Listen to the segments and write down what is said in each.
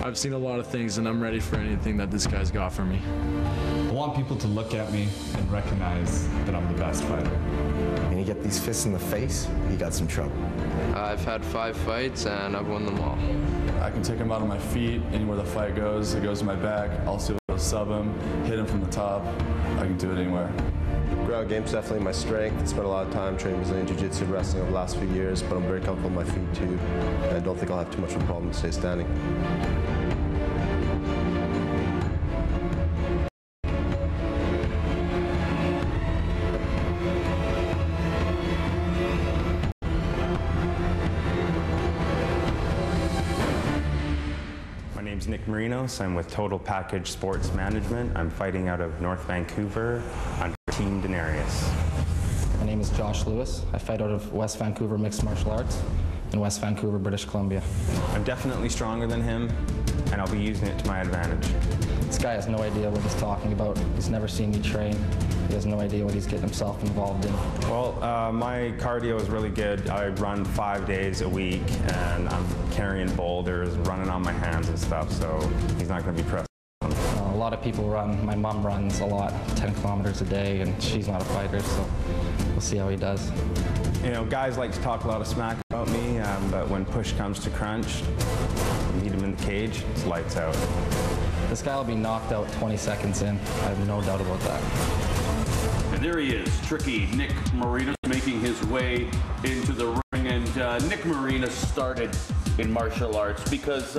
I've seen a lot of things, and I'm ready for anything that this guy's got for me. I want people to look at me and recognize that I'm the best fighter. When you get these fists in the face, you got some trouble. I've had 5 fights and I've won them all. I can take him out on my feet. Anywhere the fight goes, it goes to my back. I'll still sub him, hit him from the top. I can do it anywhere. Ground game's definitely my strength. I spent a lot of time training Brazilian Jiu-Jitsu and wrestling over the last few years, but I'm very comfortable on my feet too. And I don't think I'll have too much of a problem to stay standing. My name's Nick Marinos. I'm with Total Package Sports Management. I'm fighting out of North Vancouver under Team Denarius. My name is Josh Lewis. I fight out of West Vancouver Mixed Martial Arts in West Vancouver, British Columbia. I'm definitely stronger than him, and I'll be using it to my advantage. This guy has no idea what he's talking about. He's never seen me train. He has no idea what he's getting himself involved in. Well, my cardio is really good. I run 5 days a week, and I'm carrying boulders, running on my hands and stuff, so he's not going to be pressed. A lot of people run. My mom runs a lot, 10 kilometers a day, and she's not a fighter, so we'll see how he does. You know, guys like to talk a lot of smack about me, but when push comes to crunch, meet him in the cage, it's lights out. This guy will be knocked out 20 seconds in. I have no doubt about that. And there he is, tricky Nick Marinos, making his way into the ring. And Nick Marinos started in martial arts because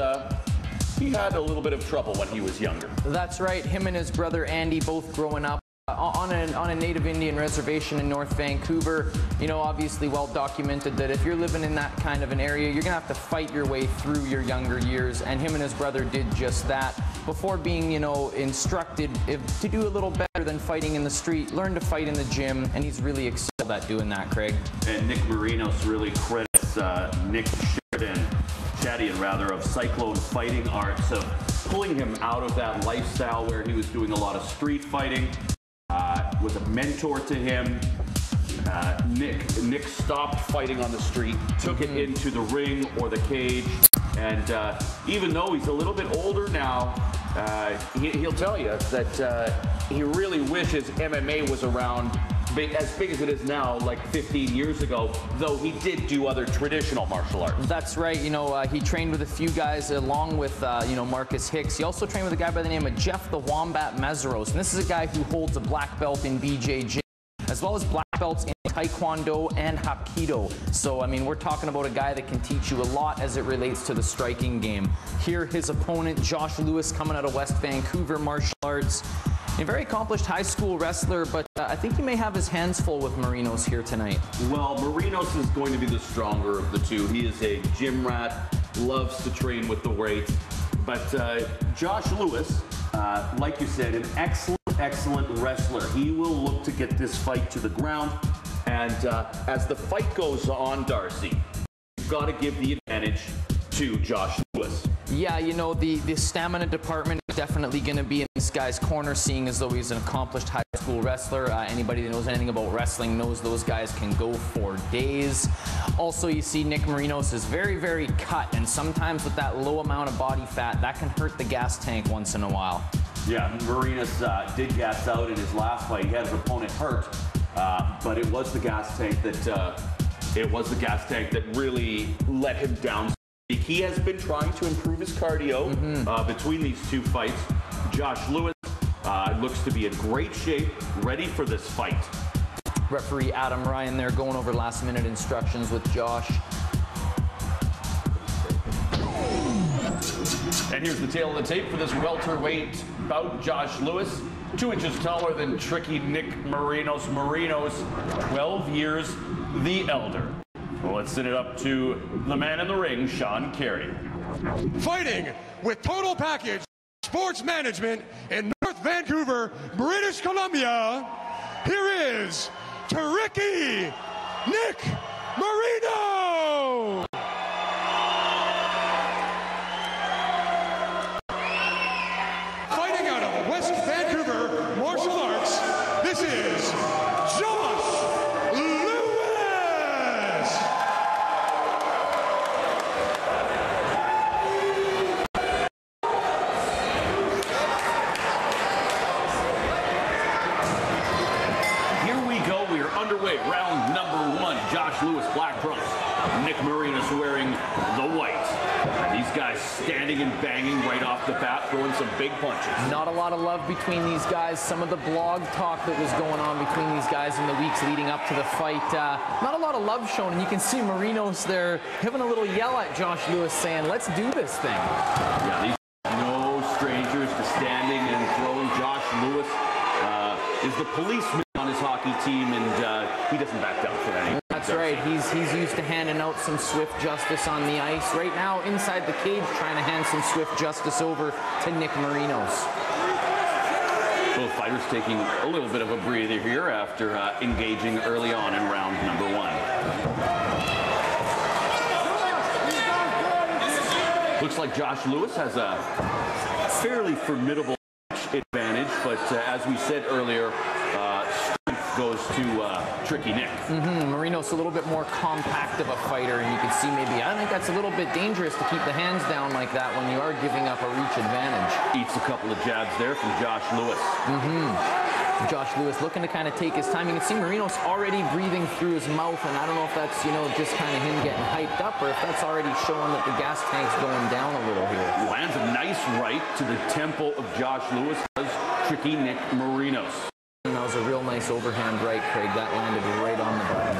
he had a little bit of trouble when he was younger. That's right. Him and his brother Andy both growing up on a native Indian reservation in North Vancouver. You know, obviously well documented that if you're living in that kind of an area, you're gonna have to fight your way through your younger years, and him and his brother did just that before being, you know, instructed to do a little better than fighting in the street, learn to fight in the gym, and he's really excelled at doing that, Craig. And Nick Marinos really credits Nick Shadian rather, of Cyclone Fighting Arts, of pulling him out of that lifestyle where he was doing a lot of street fighting. Was a mentor to him. Nick stopped fighting on the street, took it into the ring or the cage, and even though he's a little bit older now, he'll tell you that he really wishes MMA was around as big as it is now, like 15 years ago, though he did do other traditional martial arts. That's right. You know, he trained with a few guys along with, you know, Marcus Hicks. He also trained with a guy by the name of Jeff the Wombat Mesros, and this is a guy who holds a black belt in BJJ, as well as black belts in Taekwondo and Hapkido. So, I mean, we're talking about a guy that can teach you a lot as it relates to the striking game. Here, his opponent, Josh Lewis, coming out of West Vancouver Martial Arts. A very accomplished high school wrestler, but I think he may have his hands full with Marinos here tonight. Well, Marinos is going to be the stronger of the two. He is a gym rat, loves to train with the weights. But Josh Lewis, like you said, an excellent wrestler. He will look to get this fight to the ground. And as the fight goes on, Darcy, you've got to give the advantage to Josh Lewis. Yeah, you know, the stamina department is definitely going to be in this guy's corner, seeing as though he's an accomplished high school wrestler. Anybody that knows anything about wrestling knows those guys can go for days. Also, you see Nick Marinos is very, very cut, and sometimes with that low amount of body fat, that can hurt the gas tank once in a while. Yeah, Marinos did gas out in his last fight. He had his opponent hurt, but it was the gas tank that really let him down. He has been trying to improve his cardio between these two fights. Josh Lewis looks to be in great shape, ready for this fight. Referee Adam Ryan there going over last minute instructions with Josh. And here's the tail of the tape for this welterweight bout. Josh Lewis, 2 inches taller than tricky Nick Marinos. Marinos, 12 years the elder. Well, let's send it up to the man in the ring, Sean Carey. Fighting with Total Package Sports Management in North Vancouver, British Columbia, here is Tricky Nick Marinos! Fighting out of West Vancouver Martial Arts, this is Josh Lewis! Marinos wearing the white. And these guys standing and banging right off the bat, throwing some big punches. Not a lot of love between these guys. Some of the blog talk that was going on between these guys in the weeks leading up to the fight, not a lot of love shown. And you can see Marinos there having a little yell at Josh Lewis saying, let's do this thing. Yeah, these are no strangers to standing and throwing. Josh Lewis is the policeman on his hockey team, and he doesn't back down for that. That's right. He's used to handing out some swift justice on the ice. Right now, inside the cage, trying to hand some swift justice over to Nick Marinos. Both fighters taking a little bit of a breather here after engaging early on in round number 1. Looks like Josh Lewis has a fairly formidable advantage, but as we said earlier, strength goes to Tricky Nick. Marinos a little bit more compact of a fighter, and you can see maybe, I think that's a little bit dangerous to keep the hands down like that when you are giving up a reach advantage. Eats a couple of jabs there from Josh Lewis. Josh Lewis looking to kind of take his time. You can see Marinos already breathing through his mouth, and I don't know if that's, you know, just kind of him getting hyped up, or if that's already showing that the gas tank's going down a little here. Lands a nice right to the temple of Josh Lewis. Does Tricky Nick Marinos. That was a real nice overhand right, Craig. That landed right on the button.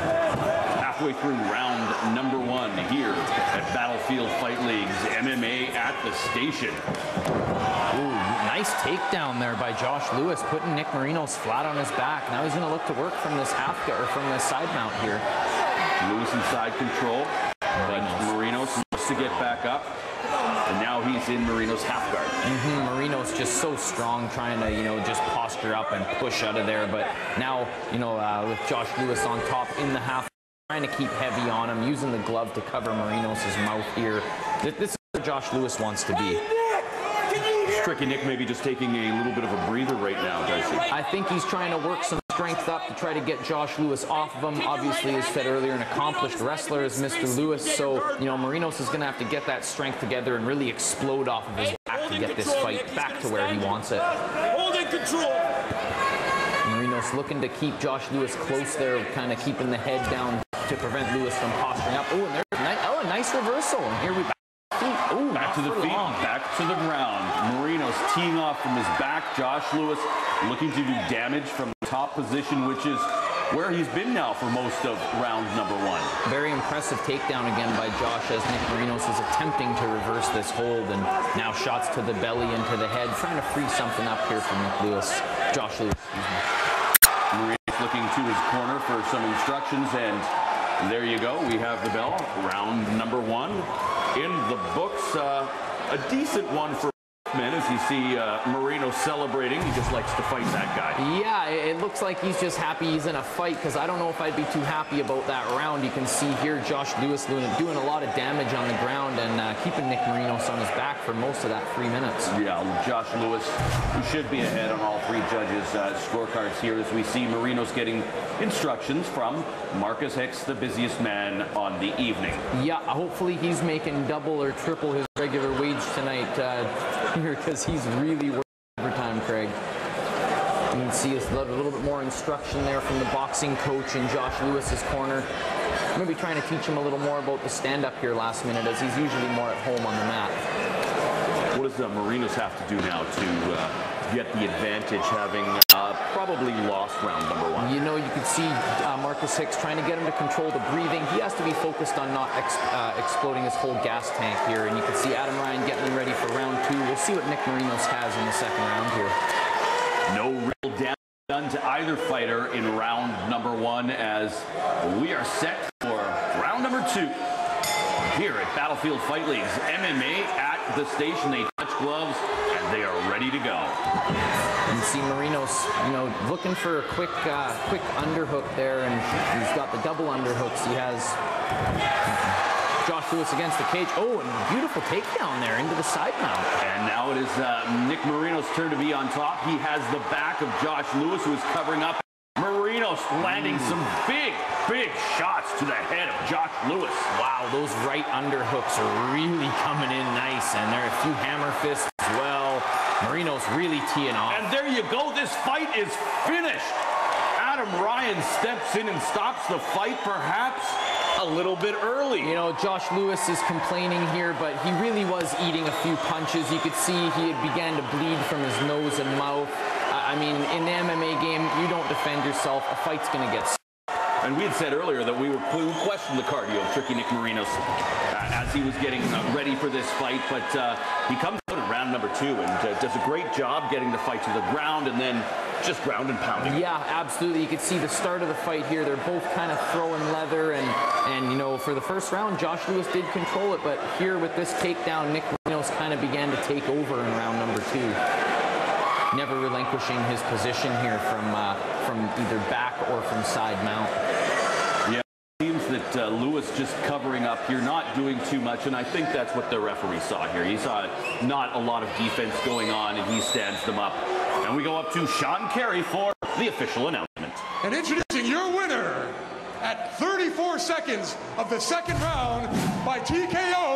Halfway through round number 1 here at Battlefield Fight League's MMA at the Station. Ooh, nice takedown there by Josh Lewis, putting Nick Marinos flat on his back. Now he's going to look to work from this from this side mount here. Lewis inside control, but Marinos wants to get back up. And now he's in Marinos' half guard. Marinos just so strong, trying to, you know, just posture up and push out of there. But now, you know, with Josh Lewis on top in the half, trying to keep heavy on him, using the glove to cover Marinos' mouth here. This is where Josh Lewis wants to be. Tricky Nick maybe just taking a little bit of a breather right now, does he? I think he's trying to work some strength up to try to get Josh Lewis off of him. Obviously, as said earlier, an accomplished wrestler is Mr. Lewis, so, you know, Marinos is going to have to get that strength together and really explode off of his back to get this fight back to where he wants it. Holding control. Marinos looking to keep Josh Lewis close there, kind of keeping the head down to prevent Lewis from posturing up. Oh, and there's a nice reversal, and here we back. Ooh, back to the feet, back to the ground. Marinos teeing off from his back. Josh Lewis looking to do damage from the top position, which is where he's been now for most of round number 1. Very impressive takedown again by Josh as Nick Marinos is attempting to reverse this hold, and now shots to the belly and to the head, trying to free something up here from Josh Lewis. Marinos looking to his corner for some instructions, and there you go. We have the bell. Round number 1 in the books. A decent one for men, as you see Marinos celebrating. He just likes to fight that guy. Yeah, it looks like he's just happy he's in a fight, because I don't know if I'd be too happy about that round. You can see here Josh Lewis doing a lot of damage on the ground and keeping Nick Marinos on his back for most of that 3 minutes. Yeah, Josh Lewis, who should be ahead on all 3 judges' scorecards here, as we see Marinos getting instructions from Marcus Hicks, the busiest man on the evening. Yeah, hopefully he's making double or triple his regular wage tonight here, because he's really working overtime, Craig. You can see a little bit more instruction there from the boxing coach in Josh Lewis's corner. Maybe trying to teach him a little more about the stand-up here last minute, as he's usually more at home on the mat. What does Marinos have to do now to get the advantage, having probably lost round number 1? You know, you could see Marcus Hicks trying to get him to control the breathing. He has to be focused on not exploding his whole gas tank here. And you can see Adam Ryan getting him ready for round 2. We'll see what Nick Marinos has in the second round here. No real damage done to either fighter in round number 1, as we are set for round number 2 here at Battlefield Fight League's MMA at the Station. They touch gloves and they are ready to go. You see Marinos, you know, looking for a quick underhook there, and he's got the double underhooks. He has Josh Lewis against the cage. Oh, and a beautiful takedown there into the side mount. And now it is Nick Marinos' turn to be on top. He has the back of Josh Lewis, who is covering up. Marinos landing some big shots to the head of Josh Lewis. Wow, those right underhooks are really coming in nice, and there are a few hammer fists as well. Marinos really teeing off. And there you go. This fight is finished. Adam Ryan steps in and stops the fight, perhaps a little bit early. You know, Josh Lewis is complaining here, but he really was eating a few punches. You could see he had began to bleed from his nose and mouth. I mean, in the MMA game, you don't defend yourself. A fight's going to get. And we had said earlier that we questioned the cardio of Tricky Nick Marinos as he was getting ready for this fight, but he comes out in round number 2 and does a great job getting the fight to the ground and then just ground and pounding. Yeah, absolutely. You could see the start of the fight here. They're both kind of throwing leather, and you know, for the first round, Josh Lewis did control it, but here with this takedown, Nick Marinos kind of began to take over in round number 2. Never relinquishing his position here from either back or from side mount. Yeah, it seems that Lewis just covering up here, not doing too much, and I think that's what the referee saw here. He saw not a lot of defense going on, and he stands them up. And we go up to Sean Carey for the official announcement. And introducing your winner at 34 seconds of the second round by TKO,